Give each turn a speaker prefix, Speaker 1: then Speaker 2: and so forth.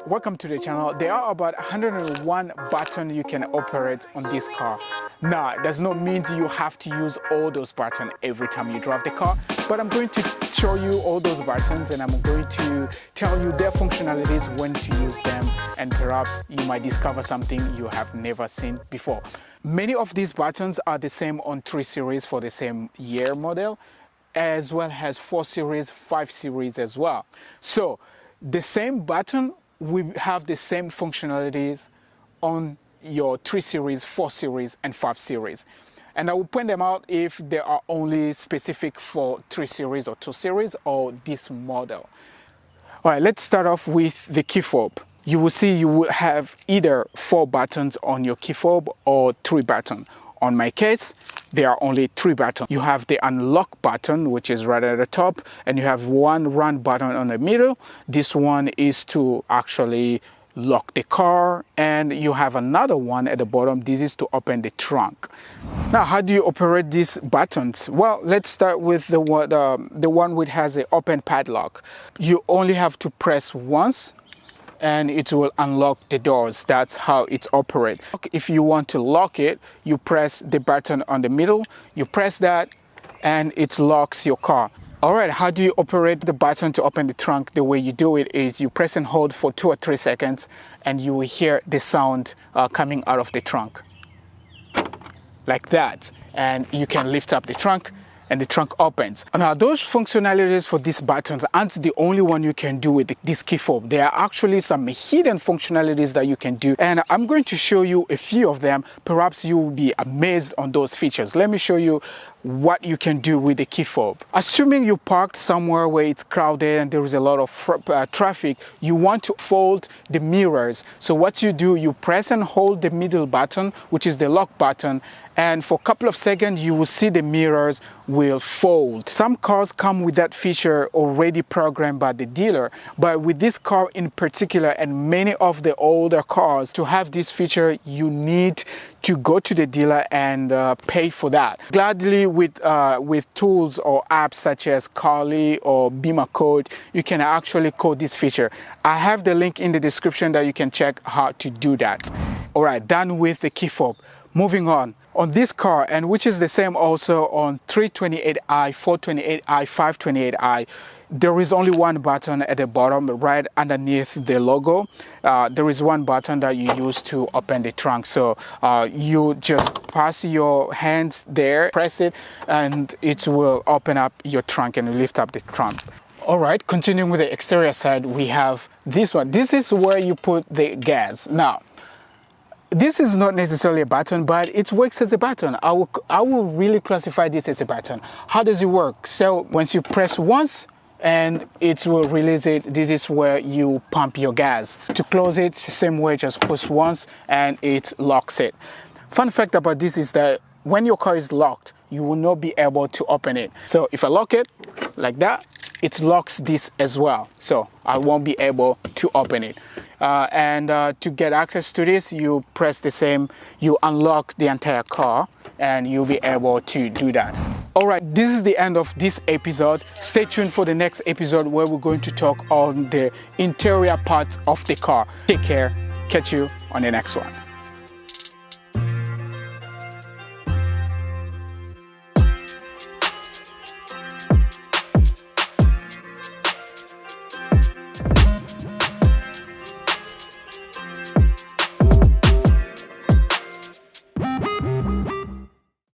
Speaker 1: Welcome to the channel. There are about 101 buttons you can operate on this car. Now, it does not mean you have to use all those buttons every time you drive the car, but I'm going to show you all those buttons and I'm going to tell you their functionalities, when to use them, and perhaps you might discover something you have never seen before. Many of these buttons are the same on 3 Series for the same year model, as well as 4 Series, 5 Series as well. So the same button will have the same functionalities on your 3 Series, 4 Series, and 5 Series. And I will point them out if they are only specific for 3 Series or 2 Series or this model. All right, let's start off with the key fob. You will see you will have either 4 buttons on your key fob or 3 buttons. On my case, there are only 3 buttons. You have the unlock button, which is right at the top, and you have one run button on the middle. This one is to actually lock the car, and you have another one at the bottom. This is to open the trunk. Now, how do you operate these buttons? Well, let's start with the one which has an open padlock. You only have to press once and it will unlock the doors. That's how it operates. If you want to lock it, you press the button on the middle, you press that and it locks your car. All right, how do you operate the button to open the trunk? The way you do it is you press and hold for 2 or 3 seconds and you will hear the sound coming out of the trunk like that, and you can lift up the trunk and the trunk opens. Now, those functionalities for these buttons aren't the only one you can do with this key fob. There are actually some hidden functionalities that you can do, and I'm going to show you a few of them. Perhaps you will be amazed on those features. Let me show you what you can do with the key fob. Assuming you parked somewhere where it's crowded and there is a lot of traffic, you want to fold the mirrors. So what you do, you press and hold the middle button, which is the lock button, and for a couple of seconds you will see the mirrors will fold. Some cars come with that feature already programmed by the dealer, but with this car in particular and many of the older cars, to have this feature you need to go to the dealer and pay for that. Gladly with tools or apps such as Carly or Beamer Code, you can actually code this feature. I have the link in the description that you can check how to do that. All right, done with the key fob. Moving on this car, and which is the same also on 328i, 428i, 528i, there is only one button at the bottom right underneath the logo. There is one button that you use to open the trunk. So you just pass your hands there, press it, and it will open up your trunk and lift up the trunk. All right, continuing with the exterior side, we have this one. This is where you put the gas. Now, this is not necessarily a button, but it works as a button. I will really classify this as a button. How does it work? So once you press once and it will release it, this is where you pump your gas. To close it, same way, just push once and it locks it. Fun fact about this is that when your car is locked, you will not be able to open it. So if I lock it like that, it locks this as well, so I won't be able to open it. To get access to this, you press the same, you unlock the entire car and you'll be able to do that. All right, this is the end of this episode. Stay tuned for the next episode where we're going to talk on the interior parts of the car. Take care, catch you on the next one.